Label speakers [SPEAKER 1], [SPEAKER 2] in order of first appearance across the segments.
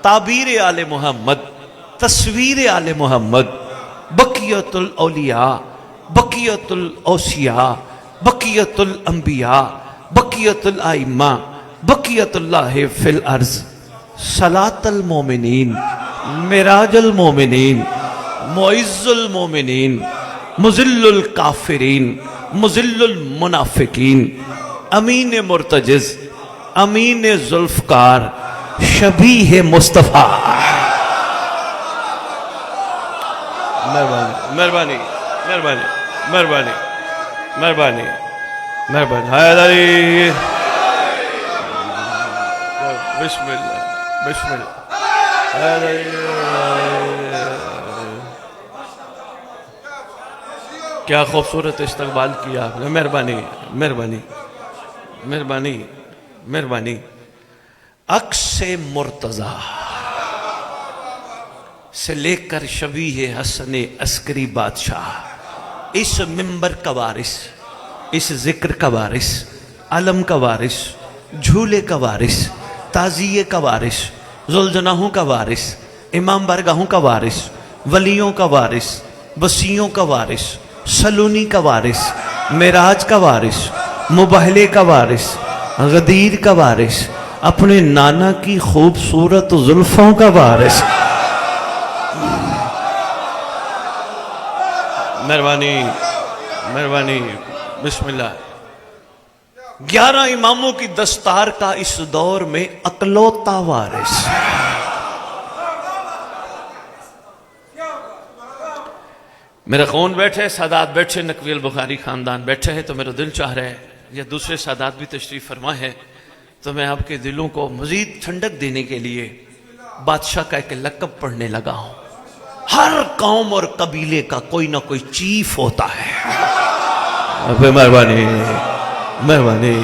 [SPEAKER 1] تعبیر آل محمد، تصویر آل محمد، بقیت الاولیاء، بقیت الاوصیاء، بقیت الانبیاء، بقیت الائمہ، بقیت اللہ فی الارض، صلاۃ المومنین، معراج المومنین، معز المومنین، مذل الکافرین، مذل المنافقین، امین مرتجز، امین ذوالفقار، شبیہ مصطفیٰ۔ مہربانی مہربانی مہربانی مہربانی مہربانی حیدری، بسم اللہ بسم اللہ حیدری۔ کیا خوبصورت استقبال کیا آپ نے، مہربانی مہربانی مہربانی مہربانی۔ عکس مرتضیٰ سے لے کر شبیہ حسن عسکری بادشاہ، اس منبر کا وارث، اس ذکر کا وارث، علم کا وارث، جھولے کا وارث، تعزیے کا وارث، ذوالجناحوں کا وارث، امام بارگاہوں کا وارث، ولیوں کا وارث، وسیعوں کا وارث، سلونی کا وارث، معراج کا وارث، مباہلے کا وارث، غدیر کا وارث، اپنے نانا کی خوبصورت زلفوں کا وارث۔ مہربانی مہربانی بسم اللہ۔ 11 اماموں کی دستار کا اس دور میں اکلوتا وارث۔ میرے خون بیٹھے، سادات بیٹھے، نقوی البخاری خاندان بیٹھے ہیں، تو میرا دل چاہ رہا ہے یا دوسرے سادات بھی تشریف فرما ہے، تو میں آپ کے دلوں کو مزید ٹھنڈک دینے کے لیے بادشاہ کا ایک لقب پڑھنے لگا ہوں۔ ہر قوم اور قبیلے کا کوئی نہ کوئی چیف ہوتا ہے۔ مہربانی مہربانی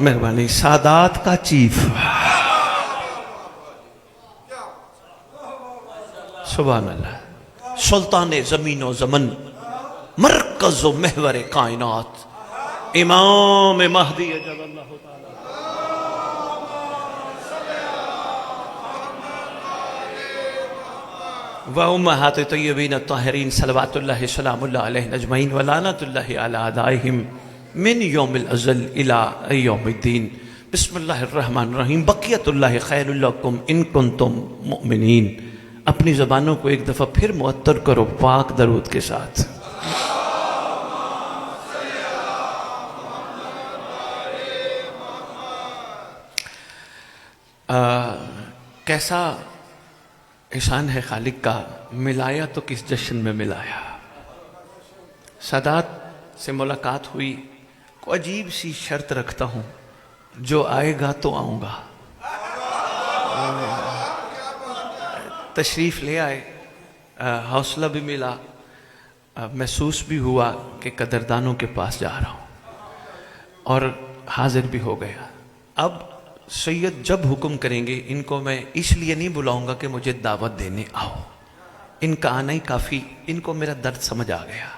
[SPEAKER 1] مہربانی، سادات کا چیف، سبحان اللہ، سلطان زمین و زمن، مرکز و محور کائنات، امام مہدی جل اللہ تعالی۔ وَأُمَّهَاتِ طَيِّبِينَ الطَّاهِرِينَ صلوات اللہ سلام اللہ علیہ اجمعین وَلَعْنَةُ اللَّهِ عَلَىٰ أَعْدَائِهِمْ من یوم الازل الى یوم الدین۔ بسم اللہ الرحمن الرحیم۔ بقیت اللہ خیر لکم ان کنتم مؤمنین۔ اپنی زبانوں کو ایک دفعہ پھر معطر کرو پاک درود کے ساتھ۔ کیسا احسان ہے خالق کا، ملایا تو کس جشن میں ملایا۔ سادات سے ملاقات ہوئی، کو عجیب سی شرط رکھتا ہوں، جو آئے گا تو آؤں گا۔ تشریف لے آئے، حوصلہ بھی ملا، محسوس بھی ہوا کہ قدردانوں کے پاس جا رہا ہوں، اور حاضر بھی ہو گیا۔ اب سید جب حکم کریں گے، ان کو میں اس لیے نہیں بلاؤں گا کہ مجھے دعوت دینے آؤ، ان کا آنا ہی کافی، ان کو میرا درد سمجھ آ گیا۔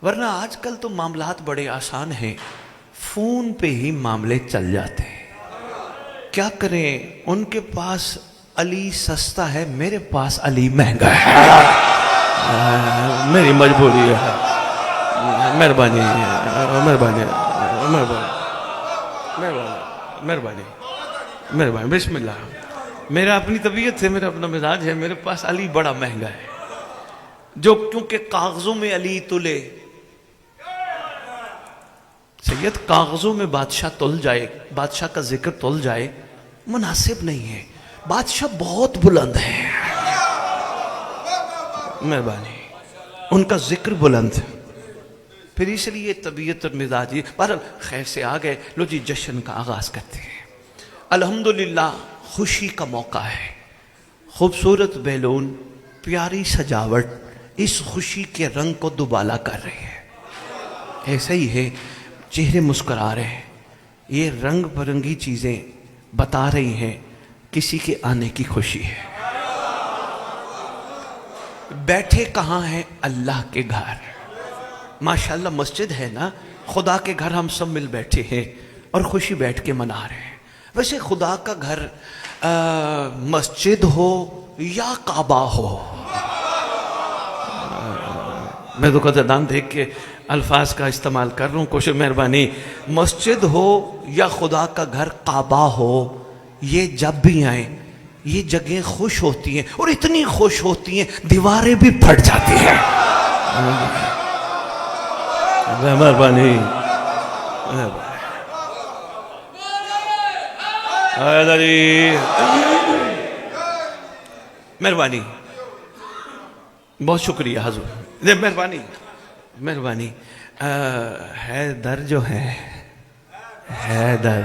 [SPEAKER 1] ورنہ آج کل تو معاملات بڑے آسان ہیں، فون پہ ہی معاملے چل جاتے ہیں۔ کیا کریں، ان کے پاس علی سستا ہے، میرے پاس علی مہنگا ہے، میری مجبوری ہے۔ مہربانی مہربانی مہربانی مہربانی مہربانی بسم اللہ۔ میرا اپنی طبیعت ہے، میرا اپنا مزاج ہے، میرے پاس علی بڑا مہنگا ہے، جو کیونکہ کاغذوں میں علی تلے، سید کاغذوں میں بادشاہ تل جائے، بادشاہ کا ذکر تل جائے، مناسب نہیں ہے۔ بادشاہ بہت بلند ہے، مہربانی، ان کا ذکر بلند ہے، پھر اس لیے طبیعت اور مزاج یہ بہرحال خیر سے آ گئے۔ لو جی جشن کا آغاز کرتے ہیں۔ الحمدللہ خوشی کا موقع ہے، خوبصورت بیلون، پیاری سجاوٹ اس خوشی کے رنگ کو دوبالا کر رہی ہے۔ ایسا ہی ہے، چہرے مسکرا رہے ہیں، یہ رنگ برنگی چیزیں بتا رہی ہیں کسی کے آنے کی خوشی ہے۔ بیٹھے کہاں ہیں؟ اللہ کے گھر۔ ماشاءاللہ مسجد ہے نا، خدا کے گھر ہم سب مل بیٹھے ہیں اور خوشی بیٹھ کے منا رہے ہیں۔ ویسے خدا کا گھر مسجد ہو یا کعبہ ہو، میں تو قدردان دیکھ کے الفاظ کا استعمال کر رہا ہوں، کوشش مہربانی، مسجد ہو یا خدا کا گھر کعبہ ہو، یہ جب بھی آئیں یہ جگہیں خوش ہوتی ہیں، اور اتنی خوش ہوتی ہیں دیواریں بھی پھٹ جاتی ہیں۔ مہربانی مہربانی، بہت شکریہ حضور، مہربانی مہربانی۔ حیدر جو ہے، حیدر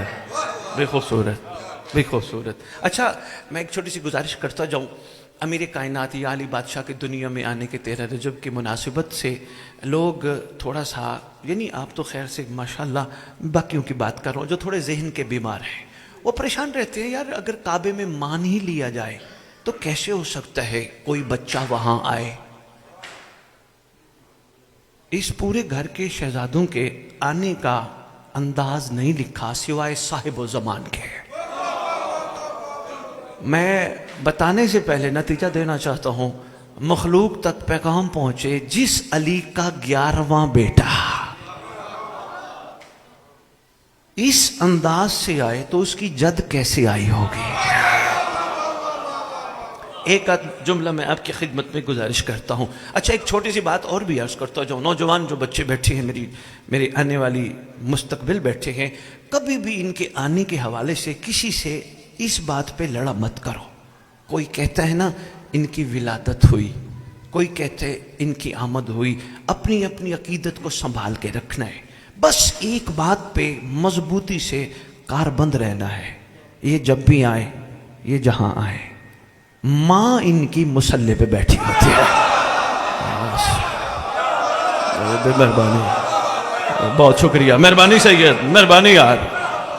[SPEAKER 1] بے خوبصورت بے خوبصورت۔ اچھا میں ایک چھوٹی سی گزارش کرتا جاؤں، امیر کائنات یا علی بادشاہ کے دنیا میں آنے کے 13 رجب کی مناسبت سے لوگ تھوڑا سا، یعنی آپ تو خیر سے ماشاءاللہ باقیوں کی بات کر رہا ہوں جو تھوڑے ذہن کے بیمار ہیں، وہ پریشان رہتے ہیں، یار اگر کعبے میں مان ہی لیا جائے تو کیسے ہو سکتا ہے کوئی بچہ وہاں آئے؟ اس پورے گھر کے شہزادوں کے آنے کا انداز نہیں لکھا سوائے صاحب و زمان کے۔ میں بتانے سے پہلے نتیجہ دینا چاہتا ہوں، مخلوق تک پیغام پہنچے، جس علی کا 11واں بیٹا اس انداز سے آئے تو اس کی جد کیسے آئی ہوگی؟ ایک جملہ میں آپ کی خدمت میں گزارش کرتا ہوں۔ اچھا ایک چھوٹی سی بات اور بھی عرض کرتا ہوں، نوجوان جو بچے بیٹھے ہیں، میری آنے والی مستقبل بیٹھے ہیں، کبھی بھی ان کے آنے کے حوالے سے کسی سے اس بات پہ لڑا مت کرو۔ کوئی کہتا ہے نا ان کی ولادت ہوئی، کوئی کہتے ہیں ان کی آمد ہوئی، اپنی اپنی عقیدت کو سنبھال کے رکھنا ہے، بس ایک بات پہ مضبوطی سے کاربند رہنا ہے، یہ جب بھی آئے، یہ جہاں آئے، ماں ان کی مصلی پہ بیٹھی ہوتی ہے۔ مہربانی، بہت شکریہ، مہربانی سید، مہربانی یار،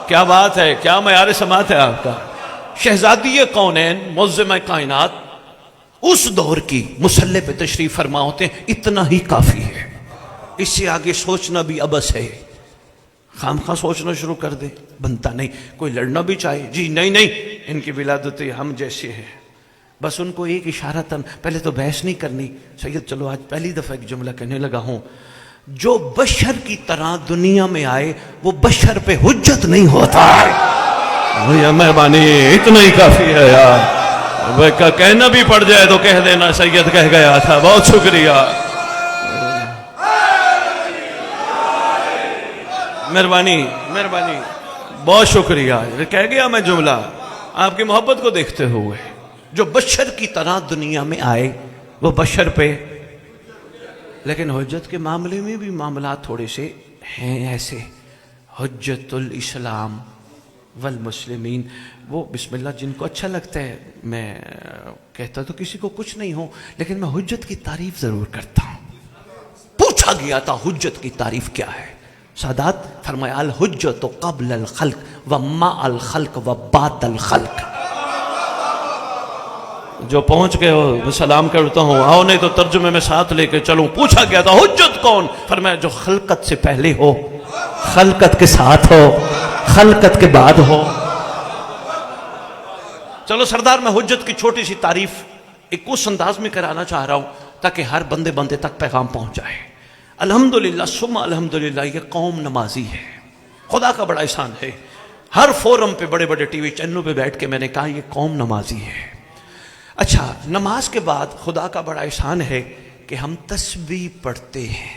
[SPEAKER 1] کیا بات ہے، کیا معیار سماعت ہے آپ کا۔ شہزادی کونین معظم کائنات اس دور کی مصلی پہ تشریف فرما ہوتے ہیں، اتنا ہی کافی ہے، اس سے آگے سوچنا بھی عبث ہے۔ خام خواہ سوچنا شروع کر دے بنتا نہیں، کوئی لڑنا بھی چاہے، جی نہیں نہیں ان کی ولادت ہم جیسے ہیں، بس ان کو ایک اشارتاً، پہلے تو بحث نہیں کرنی سید، چلو آج پہلی دفعہ ایک جملہ کہنے لگا ہوں، جو بشر کی طرح دنیا میں آئے وہ بشر پہ حجت نہیں ہوتا ہے۔ مہربانی، اتنا ہی کافی ہے یار، کہنا بھی پڑ جائے تو کہہ دینا سید کہہ گیا تھا، بہت شکریہ، مہربانی مہربانی، بہت شکریہ، کہہ گیا میں جملہ آپ کی محبت کو دیکھتے ہوئے، جو بشر کی طرح دنیا میں آئے وہ بشر پہ، لیکن حجت کے معاملے میں بھی معاملات تھوڑے سے ہیں ایسے، حجت الاسلام والمسلمین، وہ بسم اللہ جن کو اچھا لگتا ہے، میں کہتا تو کسی کو کچھ نہیں ہوں، لیکن میں حجت کی تعریف ضرور کرتا ہوں۔ پوچھا گیا تھا حجت کی تعریف کیا ہے، سادات فرمایا الحجت قبل الخلق و مع الخلق و بعد الخلق۔ جو پہنچ گئے ہو سلام کرتا ہوں، آؤ نہیں تو ترجمے میں ساتھ لے کے چلوں۔ پوچھا گیا تھا حجت کون، فرمایا جو خلقت سے پہلے ہو، خلقت کے ساتھ ہو، خلقت کے بعد ہو۔ چلو سردار، میں حجت کی چھوٹی سی تعریف ایک اس انداز میں کرانا چاہ رہا ہوں تاکہ ہر بندے تک پیغام پہنچ جائے۔ الحمدللہ ثم الحمدللہ، یہ قوم نمازی ہے، خدا کا بڑا احسان ہے۔ ہر فورم پہ، بڑے بڑے ٹی وی چینلوں پہ بیٹھ کے میں نے کہا یہ قوم نمازی ہے۔ اچھا، نماز کے بعد خدا کا بڑا احسان ہے کہ ہم تسبیح پڑھتے ہیں۔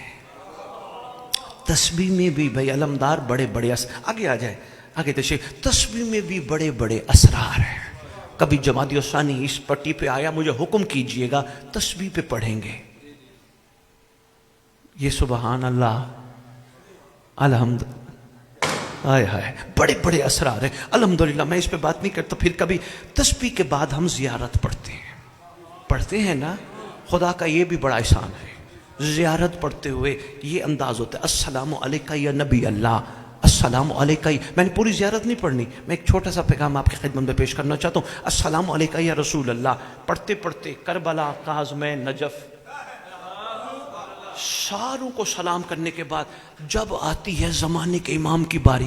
[SPEAKER 1] تسبیح میں بھی بھئی علمدار بڑے بڑے آگے آ جائے، آگے تشریف، تسبیح میں بھی بڑے بڑے اسرار ہیں۔ کبھی جمادی الثانی اس پٹی پہ آیا، مجھے حکم کیجئے گا تسبیح پہ پڑھیں گے، یہ سبحان اللہ، الحمد، آئے ہائے، بڑے بڑے اسرار ہیں۔ الحمدللہ میں اس پہ بات نہیں کرتا۔ پھر کبھی تسبیح کے بعد ہم زیارت پڑھتے ہیں نا، خدا کا یہ بھی بڑا احسان ہے، زیارت پڑھتے ہوئے یہ انداز ہوتا ہے، السلام علیکہ یا نبی اللہ، السلام علیکہ۔ میں نے پوری زیارت نہیں پڑھنی، میں ایک چھوٹا سا پیغام آپ کی خدمت میں پیش کرنا چاہتا ہوں۔ السلام علیکہ یا رسول اللہ پڑھتے پڑھتے کربلا، قازمین، نجف، ساروں کو سلام کرنے کے بعد جب آتی ہے زمانے کے امام کی باری،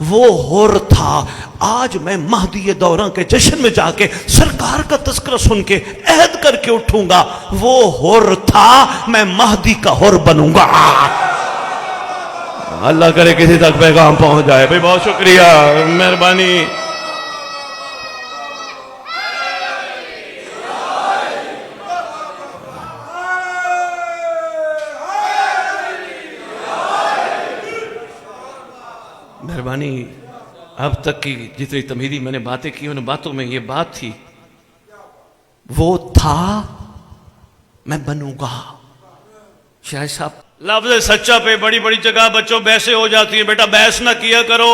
[SPEAKER 1] وہ ہور تھا. آج میں مہدی دوراں کے جشن میں جا کے سرکار کا تذکرہ سن کے عہد کر کے اٹھوں گا, وہ ہور تھا, میں مہدی کا ہور بنوں گا. اللہ کرے کسی تک پیغام پہنچ جائے. بھائی بہت شکریہ, مہربانی. مہربانی. اب تک کی جتنی تمہیدی میں نے باتیں کی ان باتوں میں یہ بات تھی, وہ تھا میں بنوں گا. شاہد صاحب لفظ سچا پہ بڑی بڑی جگہ بچوں بحثیں ہو جاتی ہیں. بیٹا بحث نہ کیا کرو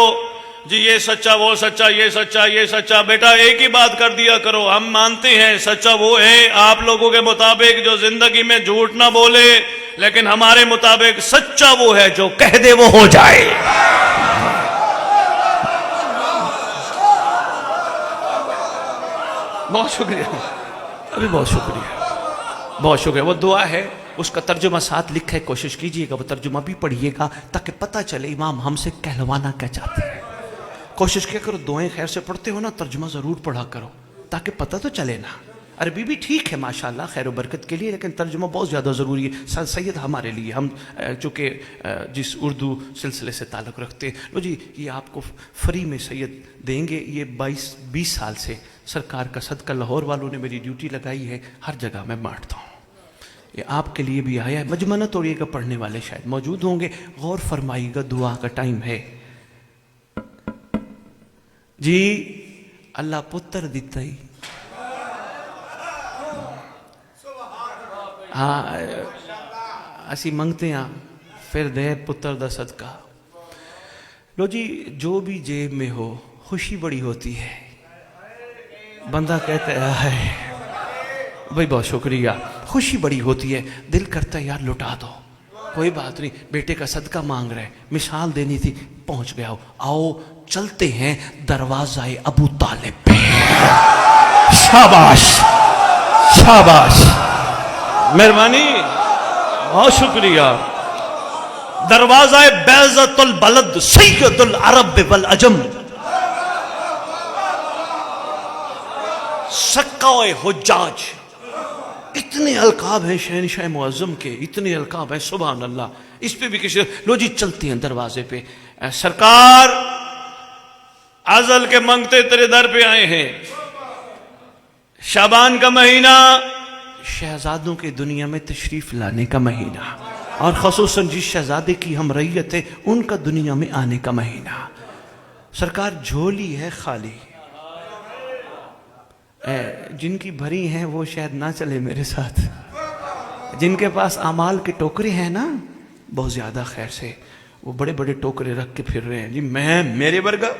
[SPEAKER 1] جی, یہ سچا وہ سچا, یہ سچا یہ سچا. بیٹا ایک ہی بات کر دیا کرو, ہم مانتے ہیں سچا وہ ہے آپ لوگوں کے مطابق جو زندگی میں جھوٹ نہ بولے, لیکن ہمارے مطابق سچا وہ ہے جو کہہ دے وہ ہو جائے. بہت شکریہ, ابھی بہت شکریہ, بہت شکریہ. وہ دعا ہے, اس کا ترجمہ ساتھ لکھا ہے, کوشش کیجئے گا وہ ترجمہ بھی پڑھیے گا تاکہ پتہ چلے امام ہم سے کہلوانا کیا چاہتے ہیں. کوشش کیا کرو دعائیں خیر سے پڑھتے ہو نا, ترجمہ ضرور پڑھا کرو تاکہ پتہ تو چلے نا. عربی بھی ٹھیک ہے ماشاءاللہ خیر و برکت کے لیے, لیکن ترجمہ بہت زیادہ ضروری ہے. سید ہمارے لیے, ہم چونکہ جس اردو سلسلے سے تعلق رکھتے ہیں, لو جی یہ آپ کو فری میں سید دیں گے. یہ 20 سال سے سرکار کا صدقہ لاہور والوں نے میری ڈیوٹی لگائی ہے, ہر جگہ میں بانٹتا ہوں. یہ آپ کے لیے بھی آیا ہے. مجمع نہ توڑیے گا, پڑھنے والے شاید موجود ہوں گے, غور فرمائیے گا, دعا کا ٹائم ہے. جی اللہ پتر دیتا ہی, ہاں اسی منگتے ہیں پھر دے پتر دا صدقہ. لو جی جو بھی جیب میں ہو خوشی بڑی ہوتی ہے. بندہ کہتا ہے بھائی بہت شکریہ, خوشی بڑی ہوتی ہے, دل کرتا ہے یار لٹا دو, کوئی بات نہیں. بیٹے کا صدقہ مانگ رہے, مثال دینی تھی, پہنچ گیا ہو. آؤ چلتے ہیں دروازہ ابو طالب پہ. شاباش شاباش, مہربانی, بہت شکریہ. دروازہ بیضۃ البلد سید العرب والعجم, سقائے حجاج. اتنے القاب ہیں شہنشاہ معظم کے, اتنے القاب ہیں سبحان اللہ. اس پہ بھی کسی, لو جی چلتے ہیں دروازے پہ. سرکار ازل کے منگتے تیرے در پہ آئے ہیں. شعبان کا مہینہ شہزادوں کے دنیا میں تشریف لانے کا مہینہ, اور خصوصاً جس شہزادے کی ہم ریت ہے ان کا دنیا میں آنے کا مہینہ. سرکار جھولی ہے خالی, جن کی بھری ہیں وہ شاید نہ چلے میرے ساتھ. جن کے پاس اعمال کے ٹوکرے ہیں نا بہت زیادہ خیر سے, وہ بڑے بڑے ٹوکرے رکھ کے پھر رہے ہیں. جی میں میرے برگا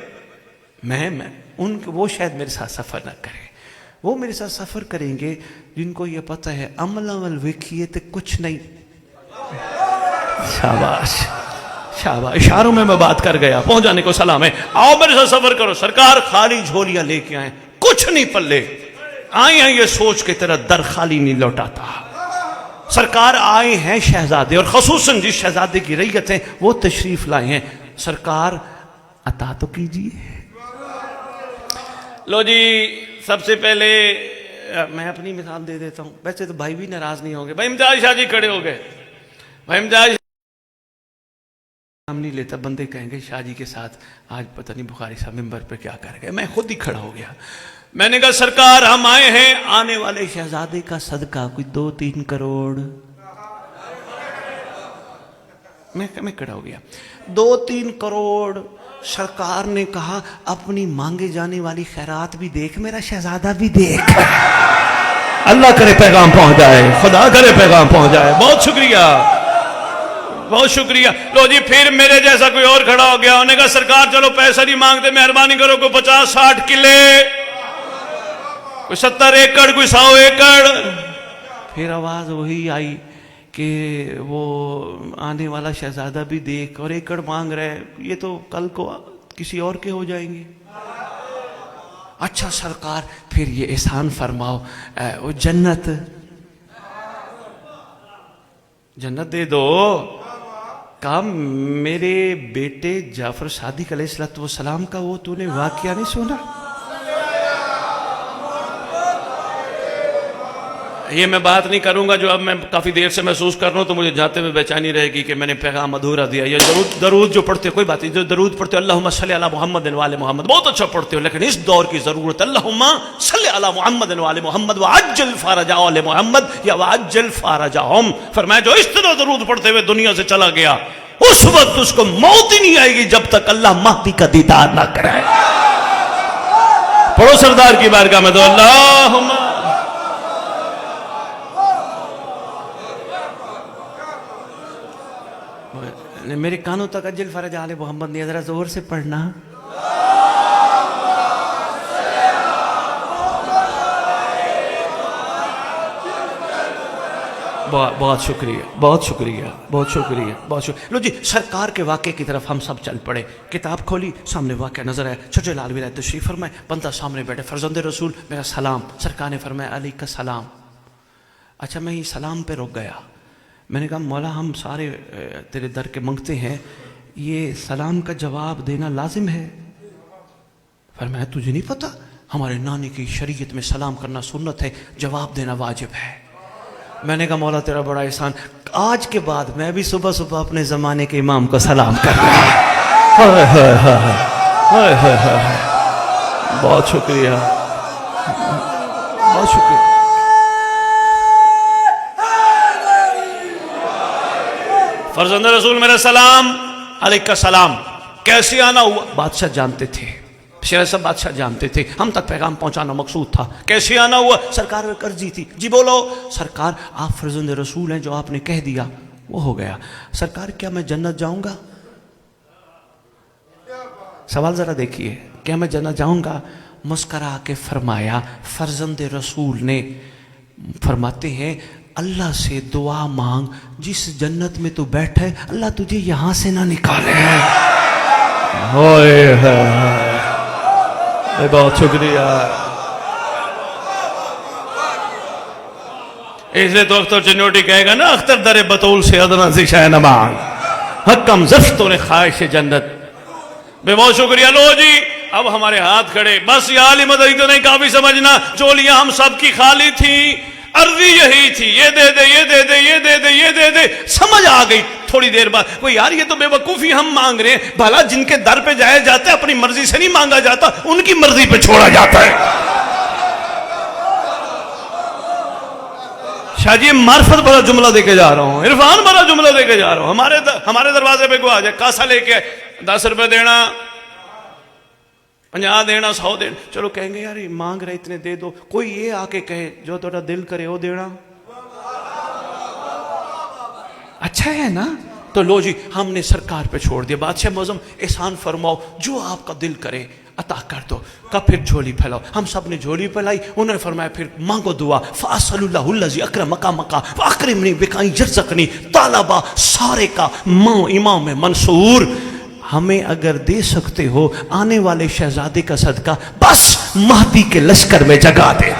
[SPEAKER 1] میں ان وہ شاید میرے ساتھ سفر نہ کریں. وہ میرے ساتھ سفر کریں گے جن کو یہ پتہ ہے عمل عمل ویکھیے تو کچھ نہیں. شاباش شاباش, اشاروں میں بات کر گیا, پہنچ جانے کو سلام ہے. آؤ میرے ساتھ سفر کرو. سرکار خالی جھولیاں لے کے آئیں, کچھ نہیں پلے. آئے ہیں یہ سوچ کے تیرا در خالی نہیں لوٹاتا. سرکار آئے ہیں شہزادے, اور خصوصاً جس شہزادے کی ریت ہیں وہ تشریف لائے ہیں. سرکار عطا تو کیجیے. لو جی سب سے پہلے میں اپنی مثال دے دیتا ہوں, ویسے تو بھائی بھی ناراض نہیں ہوں گے. بھائی امتیاز شاہ جی کھڑے ہو گئے. بھائی امتیاز نام نہیں لیتا, بندے کہیں گے شاہ جی کے ساتھ آج پتہ نہیں بخاری صاحب ممبر پہ کیا کر گئے. میں خود ہی کھڑا ہو گیا. میں نے کہا سرکار ہم آئے ہیں آنے والے شہزادے کا صدقہ کوئی 2-3 کروڑ. میں کھڑا ہو گیا. 2-3 کروڑ. سرکار نے کہا اپنی مانگے جانے والی خیرات بھی دیکھ, میرا شہزادہ بھی دیکھ. اللہ کرے پیغام پہنچ جائے, خدا کرے پیغام پہنچ جائے. بہت شکریہ بہت شکریہ. لو جی پھر میرے جیسا کوئی اور کھڑا ہو گیا. انہوں نے کہا سرکار چلو پیسہ نہیں مانگتے, مہربانی کرو کوئی 50-60 کلے, کوئی 70 ایکڑ, کوئی 100 ایکڑ. پھر آواز وہی آئی کہ وہ آنے والا شہزادہ بھی دیکھ, اور ایکڑ مانگ رہے, یہ تو کل کو کسی اور کے ہو جائیں گے. اچھا سرکار پھر یہ احسان فرماؤ, وہ جنت دے دو. کہا میرے بیٹے جعفر صادق علیہ السلام کا وہ تو نے واقعہ نہیں سنا؟ یہ میں بات نہیں کروں گا جو اب میں کافی دیر سے محسوس کر رہا ہوں، تو مجھے جاتے میں بے چینی رہے گی کہ میں نے پیغام ادھورا دیا. یہ درود جو پڑھتے کوئی بات نہیں، جو درود پڑھتے اللہم صلی علی محمد وآل محمد بہت اچھا پڑھتے ہو، لیکن اس دور کی ضرورت اللہم صلی علی محمد وآل محمد وعجل فرج آل محمد یا وعجل فرجہم. فرمایا جو اس طرح درود پڑھتے ہوئے دنیا سے چلا گیا اس وقت اس کو موت ہی نہیں آئے گی جب تک اللہ مہدی کا دیدار نہ کرائے. پڑھو سردار کی بارگاہ میں تو اللہم. میرے کانوں تک اجل فرج آل محمد نے ذرا زور سے پڑھنا. بہت شکریہ بہت شکریہ بہت شکریہ بہت شکریہ. لو جی سرکار کے واقعے کی طرف ہم سب چل پڑے. کتاب کھولی سامنے واقعہ نظر ہے. چھوٹے لال ولایت تشریف فرمائے. بندہ سامنے بیٹھے. فرزند رسول میرا سلام. سرکار نے فرمایا علی کا سلام. اچھا میں یہ سلام پہ رک گیا. میں نے کہا مولا ہم سارے تیرے در کے منگتے ہیں، یہ سلام کا جواب دینا لازم ہے؟ فرمایا تجھے نہیں پتا ہمارے نانی کی شریعت میں سلام کرنا سنت ہے، جواب دینا واجب ہے. میں نے کہا مولا تیرا بڑا احسان، آج کے بعد میں بھی صبح صبح اپنے زمانے کے امام کو سلام کر رہا ہوں. بہت شکریہ بہت شکریہ. فرزند رسول میرا سلام علیکہ السلام. کیسے آنا ہوا؟ بادشاہ جانتے تھے، شیر صاحب بادشاہ جانتے تھے، ہم تک پیغام پہنچانا مقصود تھا. کیسے آنا ہوا؟ سرکار میں قرضی تھی. جی بولو. سرکار آپ فرزند رسول ہیں، جو آپ نے کہہ دیا وہ ہو گیا. سرکار کیا میں جنت جاؤں گا؟ سوال ذرا دیکھیے. کیا میں جنت جاؤں گا؟ مسکرا کے فرمایا. فرزند رسول نے فرماتے ہیں اللہ سے دعا مانگ، جس جنت میں تو بیٹھے اللہ تجھے یہاں سے نہ نکالے. بہت شکریہ. اس لیے تو اختر چنوٹی کہے گا نا، اختر در بطول سے ادنا سی شہ نہ مانگ، حکم زفتوں نے خواہش جنت. بہت شکریہ. لو جی اب ہمارے ہاتھ کھڑے. بس یہ عالی مدد تو نہیں کافی سمجھنا، چولیاں ہم سب کی خالی تھی، عرضی یہی تھی یہ دے دے یہ دے دے یہ دے دے یہ دے دے. سمجھ آ گئی تھوڑی دیر بعد کوئی یار یہ تو بے وقوفی ہم مانگ رہے ہیں. بھلا جن کے در پہ جایا جاتا ہے اپنی مرضی سے نہیں مانگا جاتا، ان کی مرضی پہ چھوڑا جاتا ہے. شاہ جی معرفت بڑا جملہ دے کے جا رہا ہوں، عرفان بڑا جملہ دے کے جا رہا ہوں. ہمارے دروازے پہ کوئی آ جائے کاسا لے کے 10 روپے دینا، 50 دینا، 100 دینا. چلو کہیں گے یار مانگ رہے اتنے دے دو. کوئی یہ آ کے کہے جو تھوڑا دل کرے وہ دینا اچھا ہے نا. تو لو جی ہم نے سرکار پہ چھوڑ دیا. بادشاہ معظم احسان فرماؤ، جو آپ کا دل کرے عطا کر دو. کا پھر جھولی پھیلاؤ. ہم سب نے جھولی پھیلائی. انہوں نے فرمایا پھر مانگو دعا. فَأَسْأَلُ اللَّهُ الَّذِي أَكْرَمَكَ مَكَا وَأَكْرِمْنِي بِكَ يَرْزُقْنِي طالبہ سارے کا امام منصور. ہمیں اگر دے سکتے ہو آنے والے شہزادے کا صدقہ، بس مہدی کے لشکر میں جگہ دے.